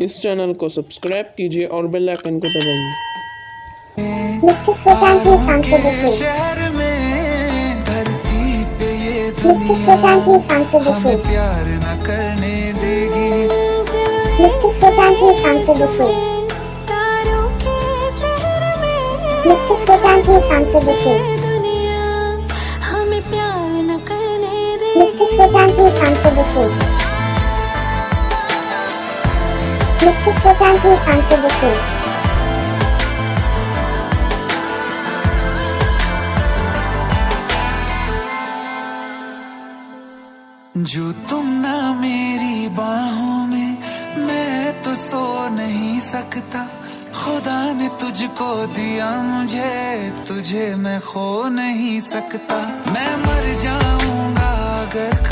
इस चैनल को सब्सक्राइब कीजिए और बेल आइकन को दबाइए। मिस्टर स्वेतान की सांग से बुफे। शहर में धरती पे ये मिस्टर स्वेतान की सांग से बुफे। हमें प्यार न करने देगी। मिस्टर स्वेतान की सांग से बुफे। मिस्टर स्वेतान की सांग से बुफे। मिस्टर स्वेतान की सांग से बुफे। मिस्टर स्वेतान की सांग से बुफे। जो तुम ना मेरी बाहों में, मैं तो सो नहीं सकता। खुदा ने तुझको दिया मुझे, तुझे मैं खो नहीं सकता। मैं मर जाऊंगा अगर